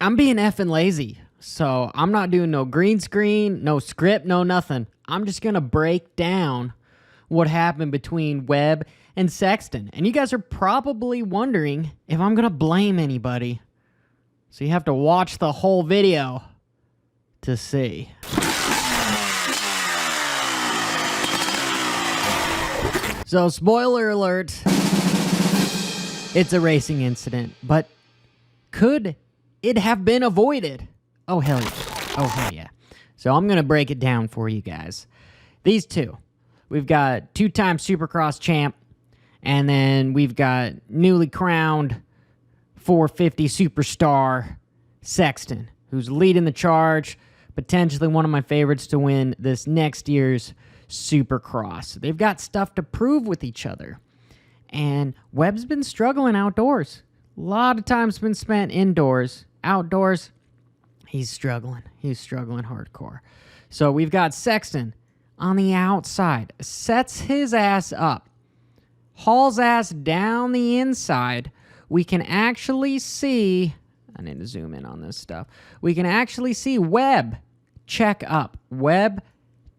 I'm being effing lazy. So I'm not doing no green screen, no script, no nothing. I'm just going to break down what happened between Webb and Sexton. And you guys are probably wondering if I'm going to blame anybody. So you have to watch the whole video to see. So spoiler alert, it's a racing incident, but could it have been avoided? Oh, hell yeah. Oh, hell yeah. So I'm going to break it down for you guys. These two. We've got two-time Supercross champ, and then we've got newly crowned 450 superstar Sexton, who's leading the charge, potentially one of my favorites to win this next year's Supercross. They've got stuff to prove with each other. And Webb's been struggling outdoors. A lot of time's been spent indoors. Outdoors, he's struggling. He's struggling hardcore. So we've got Sexton on the outside. Sets his ass up. Hauls ass down the inside. We can actually see... I need to zoom in on this stuff. We can actually see Webb check up. Webb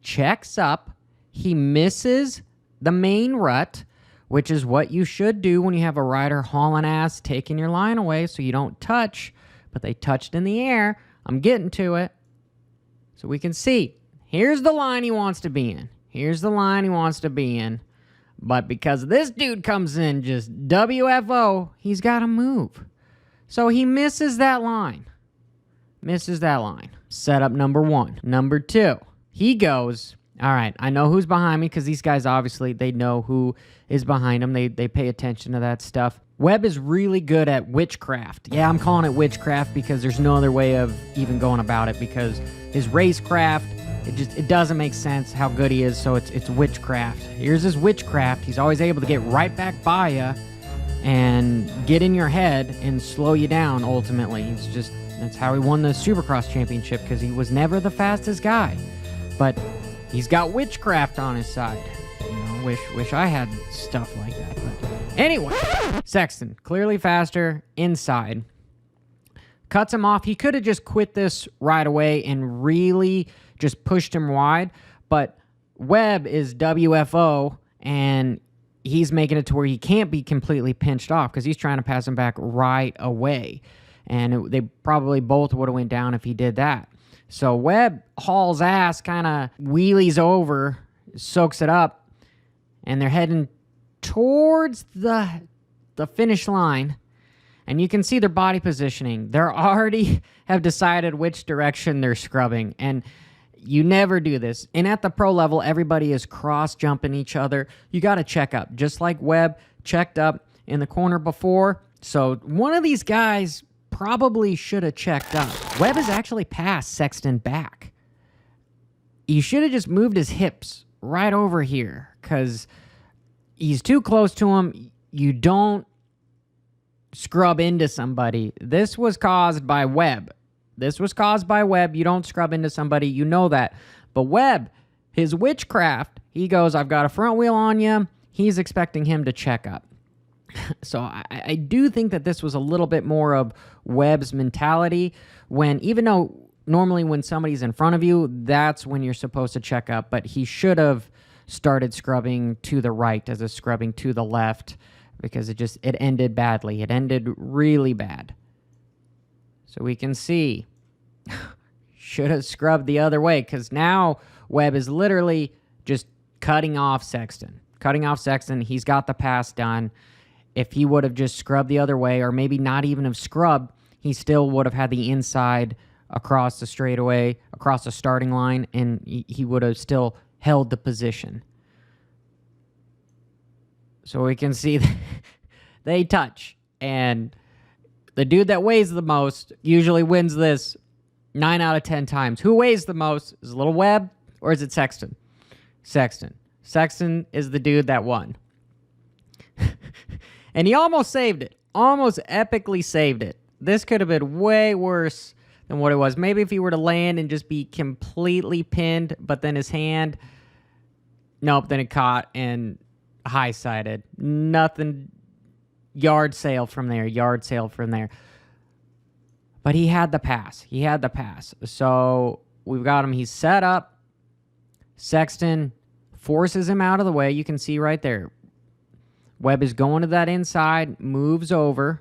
checks up. He misses the main rut, which is what you should do when you have a rider hauling ass, taking your line away so you don't touch, but they touched in the air. I'm getting to it. So we can see, here's the line he wants to be in. Here's the line he wants to be in. But because this dude comes in just WFO, he's got to move. So he misses that line. Misses that line. Setup number one. Number two, he goes... All right, I know who's behind me because these guys, obviously, they know who is behind them. They pay attention to that stuff. Webb is really good at witchcraft. Yeah, I'm calling it witchcraft because there's no other way of even going about it because his racecraft, it doesn't make sense how good he is, so it's witchcraft. Here's his witchcraft. He's always able to get right back by you and get in your head and slow you down, ultimately. That's how he won the Supercross championship because he was never the fastest guy. But... he's got witchcraft on his side. You know, wish I had stuff like that. But anyway, Sexton, clearly faster inside. Cuts him off. He could have just quit this right away and really just pushed him wide. But Webb is WFO, and he's making it to where he can't be completely pinched off because he's trying to pass him back right away. And they probably both would have went down if he did that. So Webb hauls ass, kind of wheelies over, soaks it up, and they're heading towards the finish line. And you can see their body positioning. They already have decided which direction they're scrubbing. And you never do this. And at the pro level, everybody is cross-jumping each other. You got to check up, just like Webb checked up in the corner before. So one of these guys... probably should have checked up. Webb has actually passed Sexton back. He should have just moved his hips right over here because he's too close to him. You don't scrub into somebody. This was caused by Webb. This was caused by Webb. You don't scrub into somebody. You know that. But Webb, his witchcraft, he goes, I've got a front wheel on you. He's expecting him to check up. So I do think that this was a little bit more of Webb's mentality when, even though normally when somebody's in front of you, that's when you're supposed to check up, but he should have started scrubbing to the right as a scrubbing to the left because it ended badly. It ended really bad. So we can see, should have scrubbed the other way because now Webb is literally just cutting off Sexton. Cutting off Sexton, he's got the pass done. If he would have just scrubbed the other way, or maybe not even have scrubbed, he still would have had the inside across the straightaway, across the starting line, and he would have still held the position. So we can see they touch, and the dude that weighs the most usually wins this 9 out of 10 times. Who weighs the most? Is it little Webb, or is it Sexton? Sexton. Sexton is the dude that won. And he almost saved it. Almost epically saved it. This could have been way worse than what it was. Maybe if he were to land and just be completely pinned, but then his hand... Nope, then it caught and high-sided. Nothing. Yard sale from there. Yard sale from there. But he had the pass. He had the pass. So we've got him. He's set up. Sexton forces him out of the way. You can see right there. Webb is going to that inside, moves over,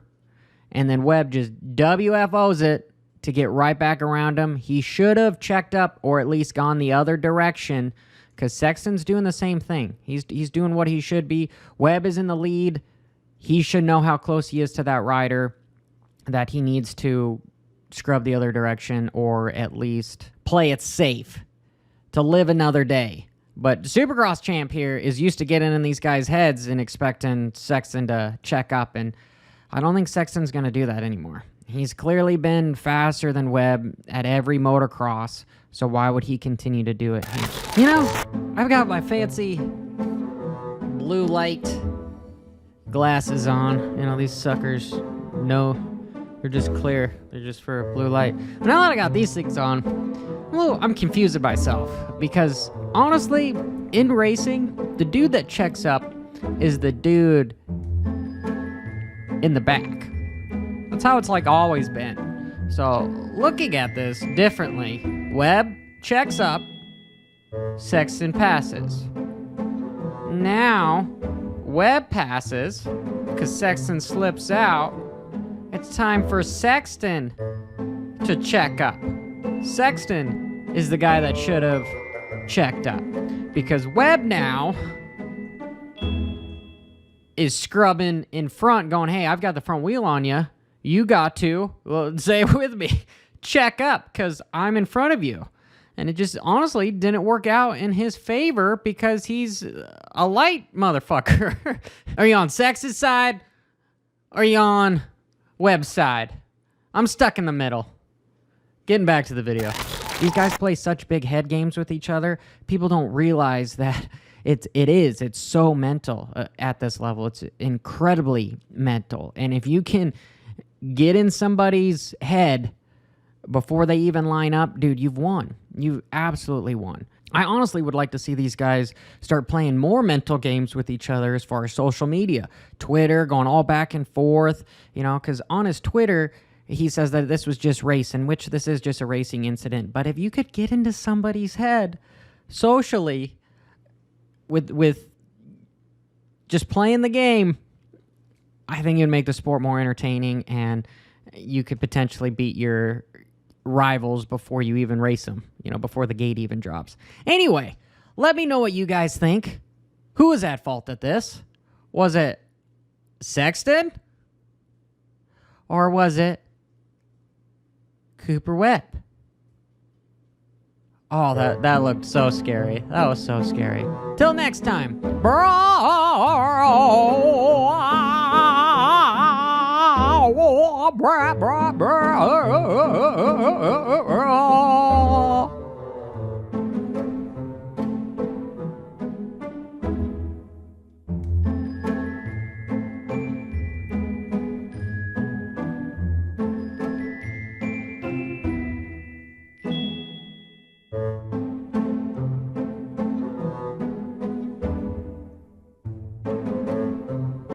and then Webb just WFOs it to get right back around him. He should have checked up or at least gone the other direction because Sexton's doing the same thing. He's doing what he should be. Webb is in the lead. He should know how close he is to that rider, that he needs to scrub the other direction or at least play it safe to live another day. But Supercross champ here is used to getting in these guys' heads and expecting Sexton to check up, and I don't think Sexton's going to do that anymore. He's clearly been faster than Webb at every motocross, so why would he continue to do it here? You know, I've got my fancy blue light glasses on. You know, these suckers, no, they're just clear. They're just for blue light. But now that I got these things on, I'm confused by myself because honestly, in racing, the dude that checks up is the dude in the back. That's how it's like always been. So looking at this differently, Webb checks up, Sexton passes. Now, Webb passes because Sexton slips out. It's time for Sexton to check up. Sexton is the guy that should have checked up because Webb now is scrubbing in front going, hey, I've got the front wheel on you. You got to, well, say it with me, check up because I'm in front of you. And it just honestly didn't work out in his favor because he's a light motherfucker. Are you on Sex's side? Or are you on Webb's side? I'm stuck in the middle. Getting back to the video. These guys play such big head games with each other. People don't realize that it's so mental at this level. It's incredibly mental. And if you can get in somebody's head before they even line up, dude, you've won. You've absolutely won. I honestly would like to see these guys start playing more mental games with each other as far as social media. Twitter, going all back and forth, you know, because on his Twitter, he says that this was just racing, which this is just a racing incident. But if you could get into somebody's head socially with just playing the game, I think it'd make the sport more entertaining, and you could potentially beat your rivals before you even race them, you know, before the gate even drops. Anyway, let me know what you guys think. Who was at fault at this? Was it Sexton? Or was it Cooper Webb? Oh, that looked so scary. That was so scary. Till next time. Bro.